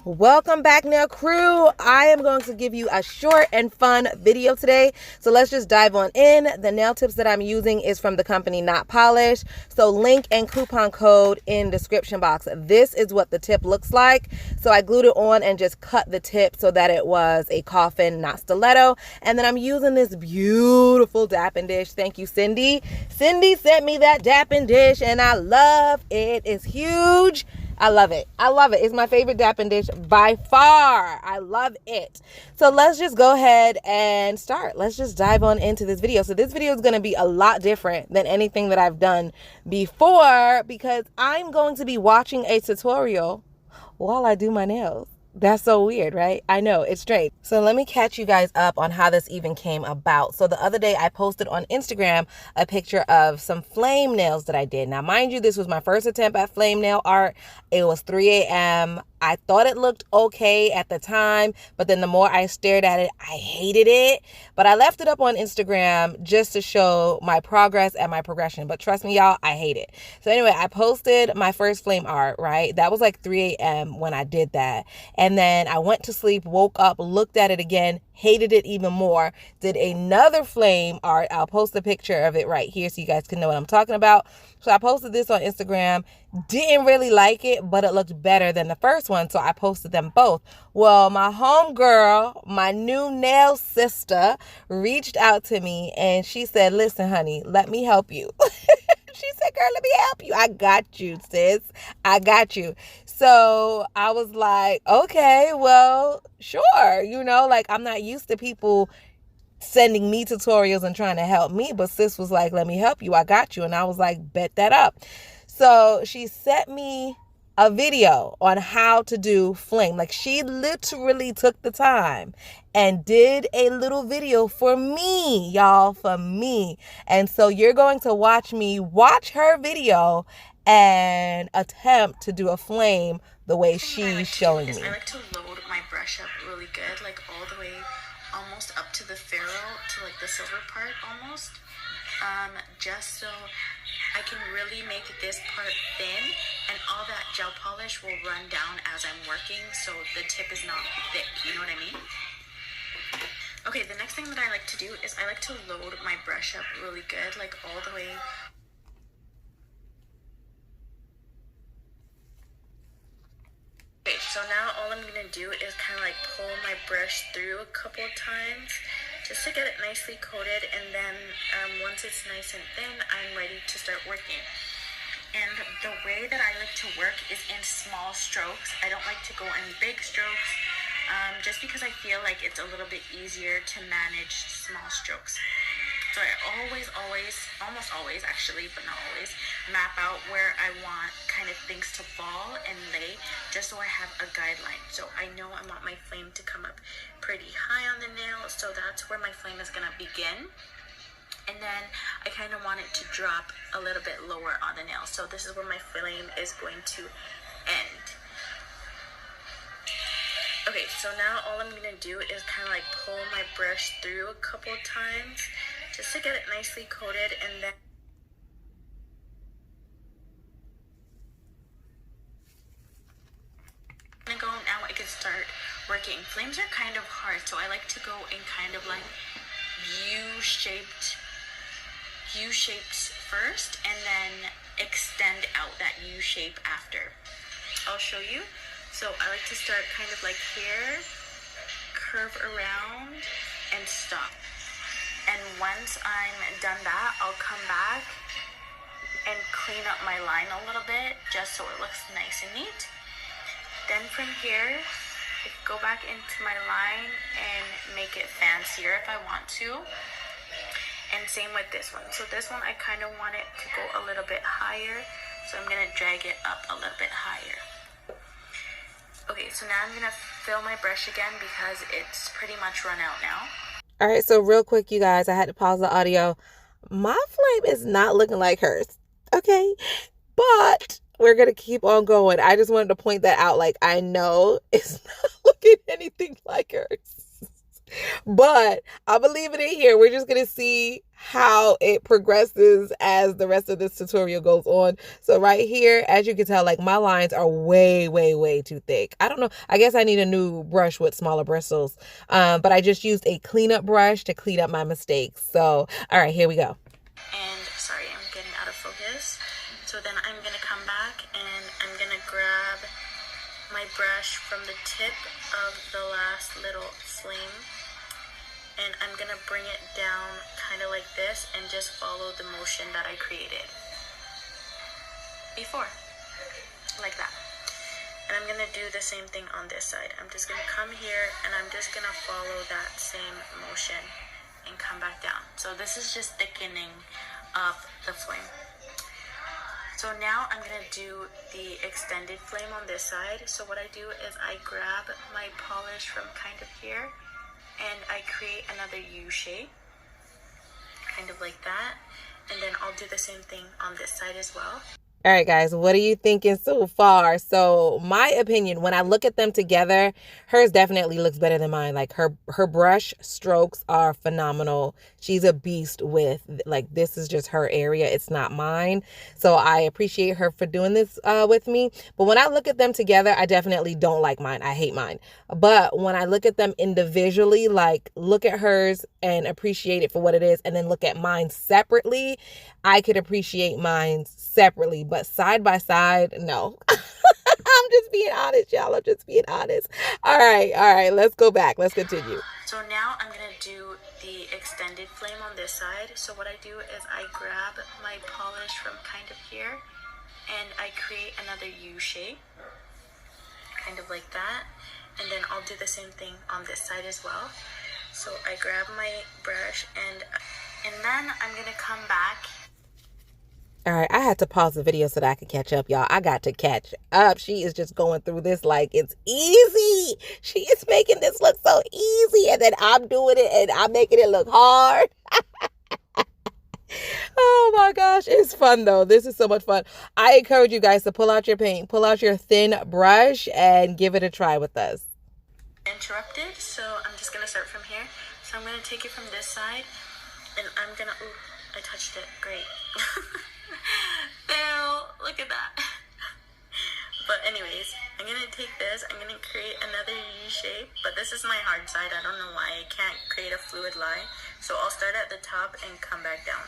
Welcome back, nail crew. I am going to give you a short and fun video today. So let's just dive on in. The nail tips that I'm using is from the company Not Polished. So link and coupon code in description box. This is what the tip looks like. So I glued it on and just cut the tip so that it was a coffin, not stiletto. And then I'm using this beautiful dapping dish. Thank you, Cindy. Cindy sent me that dapping dish and I love it. It's huge. I love it. I love it. It's my favorite dapping dish by far. I love it. So let's just go ahead and start. Let's just dive on into this video. So this video is going to be a lot different than anything that I've done before because I'm going to be watching a tutorial while I do my nails. That's so weird, right? I know, it's strange. So let me catch you guys up on how this even came about. So the other day I posted on Instagram a picture of some flame nails that I did. Now, mind you, this was my first attempt at flame nail art. It was 3 a.m. I thought it looked okay at the time, but then the more I stared at it, I hated it. But I left it up on Instagram just to show my progress and my progression. But trust me, y'all, I hate it. So anyway, I posted my first flame art, right? That was like 3 a.m. when I did that. And then I went to sleep, woke up, looked at it again, hated it even more, did another flame art. I'll post a picture of it right here so you guys can know what I'm talking about. So I posted this on Instagram, didn't really like it, but it looked better than the first one, so I posted them both. Well, my homegirl, my new nail sister, reached out to me and she said, listen, honey, let me help you. She said, girl, let me help you. I got you, sis. I got you. So I was like, okay, well, sure. You know, like I'm not used to people sending me tutorials and trying to help me, but sis was like, let me help you. I got you. And I was like, bet that up. So she sent me a video on how to do flame. Like she literally took the time and did a little video for me, y'all, for me. And so you're going to watch me watch her video and attempt to do a flame the way she's showing me. I like to load my brush up really good, like all the way almost up to the ferrule, to like the silver part almost. Just so I can really make this part thin and all that gel polish will run down as I'm working, so the tip is not thick, you know what I mean? Okay, the next thing that I like to do is I like to load my brush up really good, like all the way. Okay, so now all I'm gonna do is kind of like pull my brush through a couple of times just to get it nicely coated, and then once it's nice and thin, I'm ready to start working. And the way that I like to work is in small strokes. I don't like to go in big strokes, just because I feel like it's a little bit easier to manage small strokes. So I almost always actually, but not always, map out where I want kind of things to fall and lay, just so I have a guideline. So I know I want my flame to come up pretty high on the nail, so that's where my flame is going to begin. And then I kind of want it to drop a little bit lower on the nail. So this is where my flame is going to end. Okay, so now all I'm going to do is kind of like pull my brush through a couple of times just to get it nicely coated, and then now I can start working. Flames are kind of hard, so I like to go in kind of like U-shapes first and then extend out that U shape after. I'll show you. So I like to start kind of like here, curve around and stop. And once I'm done that, I'll come back and clean up my line a little bit just so it looks nice and neat. Then from here, go back into my line and make it fancier if I want to. And same with this one. So this one, I kind of want it to go a little bit higher, so I'm going to drag it up a little bit higher. Okay, so now I'm going to fill my brush again because it's pretty much run out now. All right, so real quick, you guys, I had to pause the audio. My flame is not looking like hers, okay? But we're going to keep on going. I just wanted to point that out. Like, I know it's not looking anything like hers. But I'm gonna leave it in here. We're just gonna see how it progresses as the rest of this tutorial goes on. So right here, as you can tell, like my lines are way, way, way too thick. I don't know. I guess I need a new brush with smaller bristles. But I just used a cleanup brush to clean up my mistakes. So, all right, here we go. And sorry, I'm getting out of focus. So then I'm gonna come back and I'm gonna grab my brush from the tip of the last little flame, and I'm gonna bring it down kind of like this and just follow the motion that I created before, like that. And I'm gonna do the same thing on this side. I'm just gonna come here and I'm just gonna follow that same motion and come back down. So this is just thickening up the flame. So now I'm gonna do the extended flame on this side. So what I do is I grab my polish from kind of here and I create another U shape, kind of like that. And then I'll do the same thing on this side as well. All right, guys, what are you thinking so far? So my opinion, when I look at them together, hers definitely looks better than mine. Like her brush strokes are phenomenal. She's a beast with, like, this is just her area. It's not mine. So I appreciate her for doing this with me. But when I look at them together, I definitely don't like mine. I hate mine. But when I look at them individually, like look at hers and appreciate it for what it is, and then look at mine separately, I could appreciate mine separately. But side by side, no. I'm just being honest, y'all. I'm just being honest. All right. Let's go back. Let's continue. So now I'm going to do the extended flame on this side. So what I do is I grab my polish from kind of here and I create another U shape, kind of like that. And then I'll do the same thing on this side as well. So I grab my brush and then I'm going to come back. All right, I had to pause the video so that I could catch up, y'all. I got to catch up. She is just going through this like it's easy. She is making this look so easy, and then I'm doing it and I'm making it look hard. Oh my gosh, it's fun though. This is so much fun. I encourage you guys to pull out your paint, pull out your thin brush, and give it a try with us. Interrupted, so I'm just gonna start from here. So I'm gonna take it from this side, and I'm gonna, ooh, I touched it, great. Ew, look at that. But anyways, I'm gonna take this, I'm gonna create another U shape, but this is my hard side. I don't know why I can't create a fluid line. So I'll start at the top and come back down.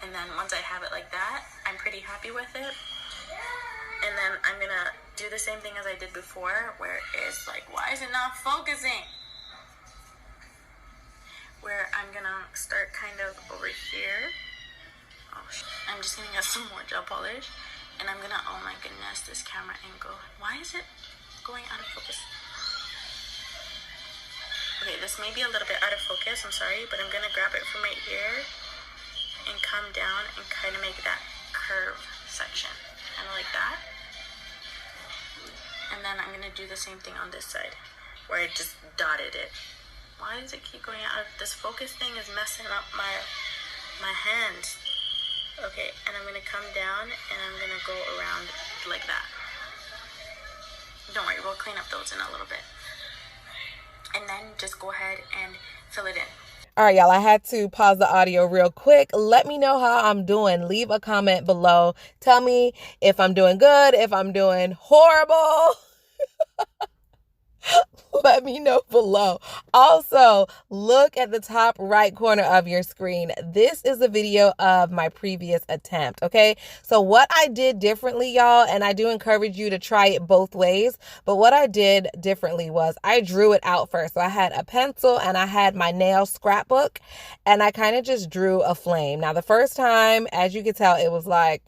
And then once I have it like that, I'm pretty happy with it. And then I'm gonna do the same thing as I did before, where it's like, why is it not focusing? Where I'm gonna start kind of over here. Oh, I'm just gonna get some more gel polish. And I'm gonna, oh my goodness, this camera angle. Why is it going out of focus? Okay, this may be a little bit out of focus, I'm sorry, but I'm gonna grab it from right here and come down and kind of make that curve section. Kind of like that. And then I'm gonna do the same thing on this side, where I just dotted it. Why does it keep going out? This focus thing is messing up my hands. Okay, and I'm gonna come down and I'm gonna go around like that. Don't worry, we'll clean up those in a little bit. And then just go ahead and fill it in. All right, y'all, I had to pause the audio real quick. Let me know how I'm doing. Leave a comment below. Tell me if I'm doing good, if I'm doing horrible. Let me know below. Also, look at the top right corner of your screen. This is a video of my previous attempt, okay? So what I did differently, y'all, and I do encourage you to try it both ways, but what I did differently was I drew it out first. So I had a pencil and I had my nail scrapbook, and I kind of just drew a flame. Now, the first time, as you can tell, it was like,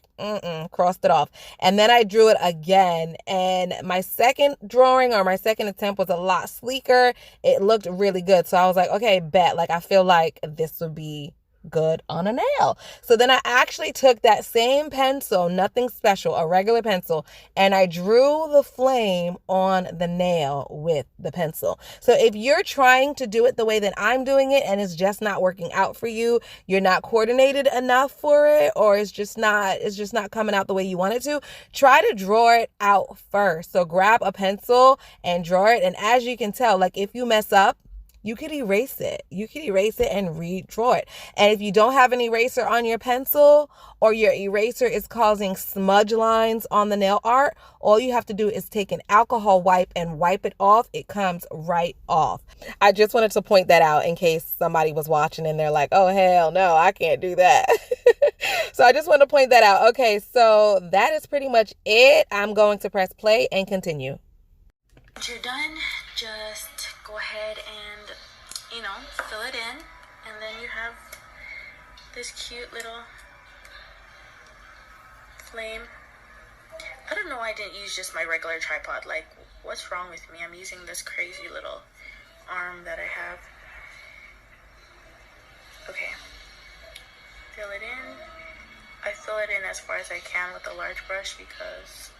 crossed it off. And then I drew it again, and my second drawing or my second attempt was a lot sleeker. It looked really good. So I was like, okay, bet. Like, I feel like this would be good on a nail. So then I actually took that same pencil, nothing special, a regular pencil, and I drew the flame on the nail with the pencil. So if you're trying to do it the way that I'm doing it and it's just not working out for you, you're not coordinated enough for it, or it's just not coming out the way you want it to, try to draw it out first. So grab a pencil and draw it, and as you can tell, like if you mess up, you could erase it. You could erase it and redraw it. And if you don't have an eraser on your pencil, or your eraser is causing smudge lines on the nail art, all you have to do is take an alcohol wipe and wipe it off. It comes right off. I just wanted to point that out in case somebody was watching and they're like, oh, hell no, I can't do that. So I just want to point that out. Okay, so that is pretty much it. I'm going to press play and continue. Once you're done, just go ahead and, fill it in, and then you have this cute little flame. I don't know why I didn't use just my regular tripod. Like, what's wrong with me? I'm using this crazy little arm that I have. Okay, fill it in. I fill it in as far as I can with a large brush because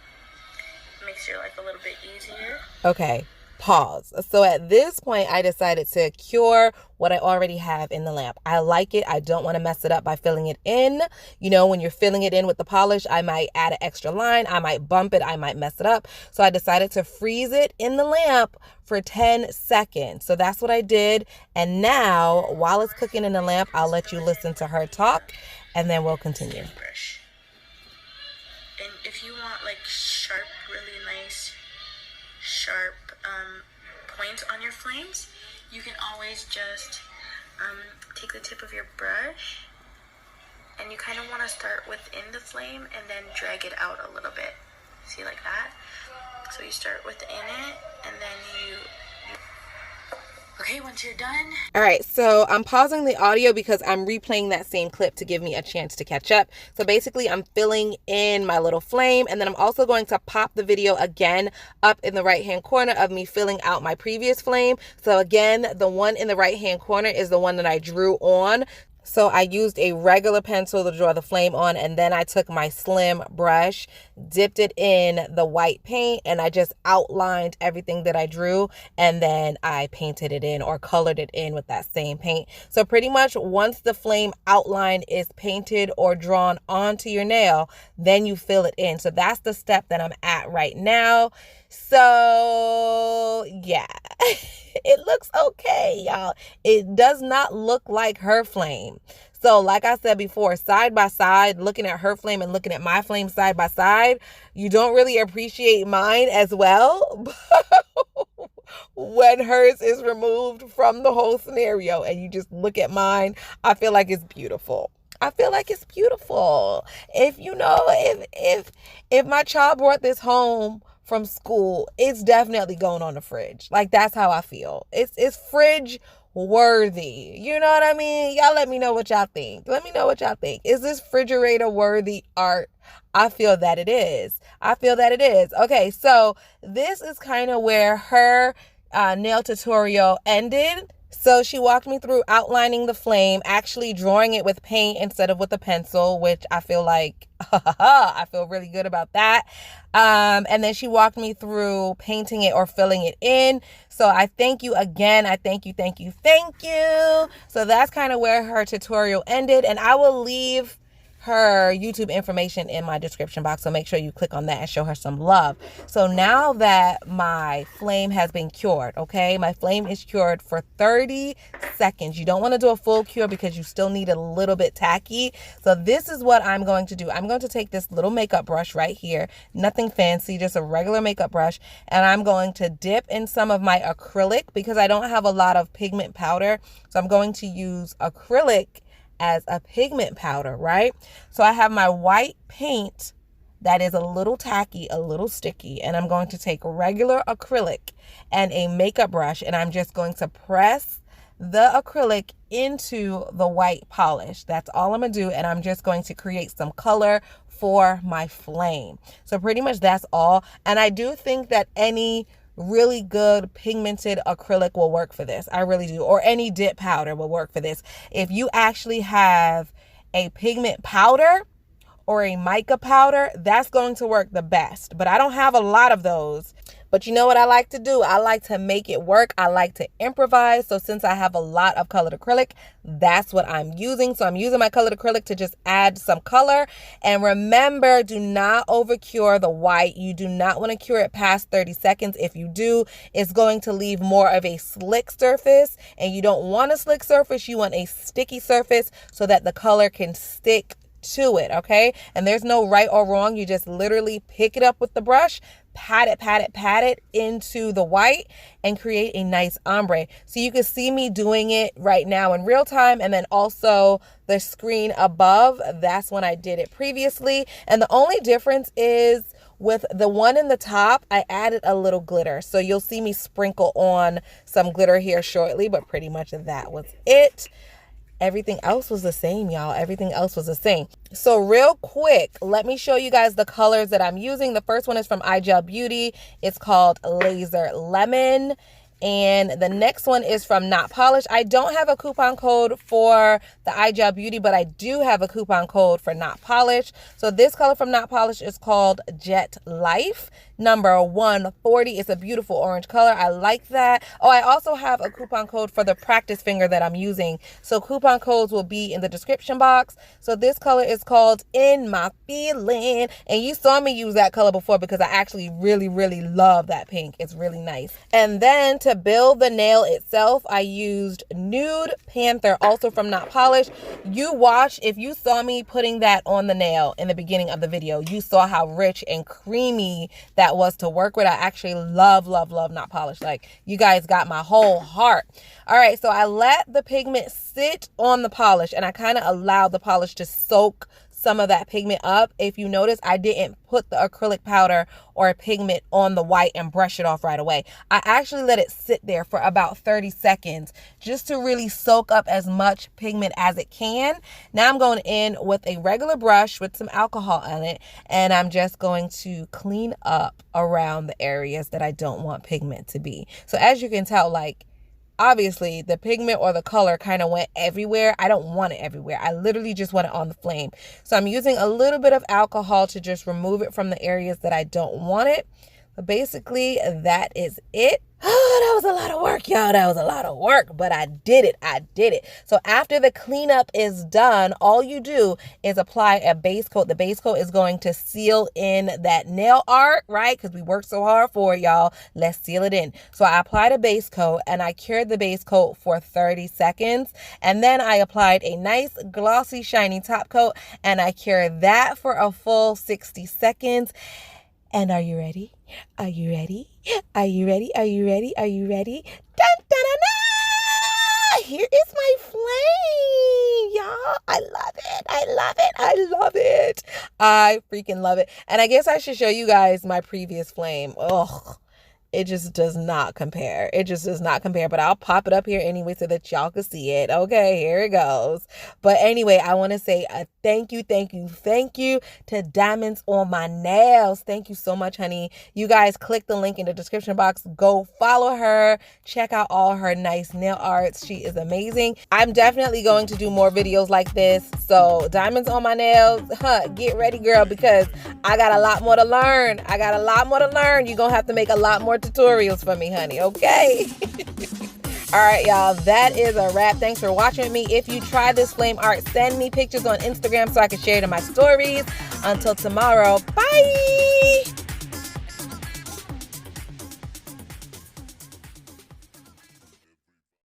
it makes your life a little bit easier. Okay. Pause. So at this point, I decided to cure what I already have in the lamp. I like it. I don't want to mess it up by filling it in. When you're filling it in with the polish, I might add an extra line. I might bump it. I might mess it up. So I decided to freeze it in the lamp for 10 seconds. So that's what I did. And now, while it's cooking in the lamp, I'll let you listen to her talk, and then we'll continue. Brush. And if you want like sharp, really nice, sharp points on your flames, you can always just take the tip of your brush, and you kind of want to start within the flame and then drag it out a little bit. See, like that? So you start within it, and then you okay, once you're done. All right, so I'm pausing the audio because I'm replaying that same clip to give me a chance to catch up. So basically, I'm filling in my little flame, and then I'm also going to pop the video again up in the right-hand corner of me filling out my previous flame. So again, the one in the right-hand corner is the one that I drew on. So I used a regular pencil to draw the flame on, and then I took my slim brush, dipped it in the white paint, and I just outlined everything that I drew, and then I painted it in or colored it in with that same paint. So pretty much once the flame outline is painted or drawn onto your nail, then you fill it in. So that's the step that I'm at right now. So yeah, it looks okay, y'all. It does not look like her flame. So like I said before, side by side, looking at her flame and looking at my flame side by side, you don't really appreciate mine as well when hers is removed from the whole scenario and you just look at mine. I feel like it's beautiful. I feel like it's beautiful. If my child brought this home from school, it's definitely going on the fridge. Like, that's how I feel. It's fridge worthy. You know what I mean? Y'all let me know what y'all think. Let me know what y'all think. Is this refrigerator worthy art? I feel that it is. Okay, so this is kind of where her nail tutorial ended. So she walked me through outlining the flame, actually drawing it with paint instead of with a pencil, which I feel like, I feel really good about that. And then she walked me through painting it or filling it in. So I thank you again. I thank you. So that's kind of where her tutorial ended. And I will leave her YouTube information in my description box, so make sure you click on that and show her some love. So now that my flame has been cured, okay, my flame is cured for 30 seconds. You don't want to do a full cure because you still need a little bit tacky. So this is what I'm going to do. I'm going to take this little makeup brush right here, nothing fancy, just a regular makeup brush, and I'm going to dip in some of my acrylic because I don't have a lot of pigment powder. So I'm going to use acrylic as a pigment powder, right? So I have my white paint that is a little tacky, a little sticky, and I'm going to take regular acrylic and a makeup brush, and I'm just going to press the acrylic into the white polish. That's all I'm gonna do, and I'm just going to create some color for my flame. So pretty much that's all. And I do think that any really good pigmented acrylic will work for this. I really do. Or any dip powder will work for this. If you actually have a pigment powder or a mica powder, that's going to work the best. But I don't have a lot of those. But you know what I like to do? I like to make it work. I like to improvise. So since I have a lot of colored acrylic, that's what I'm using. So I'm using my colored acrylic to just add some color. And remember, do not over cure the white. You do not want to cure it past 30 seconds. If you do, it's going to leave more of a slick surface. And you don't want a slick surface. You want a sticky surface so that the color can stick to it, okay? And there's no right or wrong. You just literally pick it up with the brush, pat it into the white and create a nice ombre. So you can see me doing it right now in real time, and then also the screen above, that's when I did it previously. And the only difference is with the one in the top, I added a little glitter. So you'll see me sprinkle on some glitter here shortly, but pretty much that was it. Everything else was the same, y'all. Everything else was the same. So real quick, let me show you guys the colors that I'm using. The first one is from iGel Beauty. It's called Laser Lemon. And the next one is from Not Polished. I don't have a coupon code for the iGel Beauty, but I do have a coupon code for Not Polished. So this color from Not Polished is called Jet Life, number 140. It's a beautiful orange color. I like that. Oh, I also have a coupon code for the practice finger that I'm using. So coupon codes will be in the description box. So this color is called In My Feeling. And you saw me use that color before because I actually really love that pink. It's really nice. And then to build the nail itself, I used Nude Panther, also from Not Polished. You watch, if you saw me putting that on the nail in the beginning of the video, you saw how rich and creamy that was to work with. I actually love Not Polished. Like, you guys got my whole heart. All right, so I let the pigment sit on the polish, and I kind of allowed the polish to soak some of that pigment up. If you notice, I didn't put the acrylic powder or pigment on the white and brush it off right away. I actually let it sit there for about 30 seconds just to really soak up as much pigment as it can. Now I'm going in with a regular brush with some alcohol on it, and I'm just going to clean up around the areas that I don't want pigment to be. So as you can tell, like, obviously the pigment or the color kind of went everywhere. I don't want it everywhere. I literally just want it on the flame. So I'm using a little bit of alcohol to just remove it from the areas that I don't want it. But basically that is it. Oh, that was a lot of work, y'all. That was a lot of work, but I did it. So after the cleanup is done, all you do is apply a base coat. The base coat is going to seal in that nail art, right? Because we worked so hard for it, y'all. Let's seal it in. So I applied a base coat, and I cured the base coat for 30 seconds. And then I applied a nice glossy, shiny top coat, and I cured that for a full 60 seconds. And are you ready? Are you ready? Are you ready? Are you ready? Are you ready? Dun, dun, dun, dun! Here is my flame, y'all. I love it. I love it. I love it. I freaking love it. And I guess I should show you guys my previous flame. Ugh. It just does not compare. It just does not compare. But I'll pop it up here anyway so that y'all can see it. Okay, here it goes. But anyway, I want to say a thank you to Diamonds on My Nails. Thank you so much, honey. You guys click the link in the description box. Go follow her. Check out all her nice nail arts. She is amazing. I'm definitely going to do more videos like this. So Diamonds on My Nails, get ready, girl, because I got a lot more to learn. You're going to have to make a lot more tutorials for me, honey, okay? All right, y'all, that is a wrap. Thanks for watching with me. If you try this flame art, send me pictures on Instagram so I can share it in my stories. Until tomorrow, bye.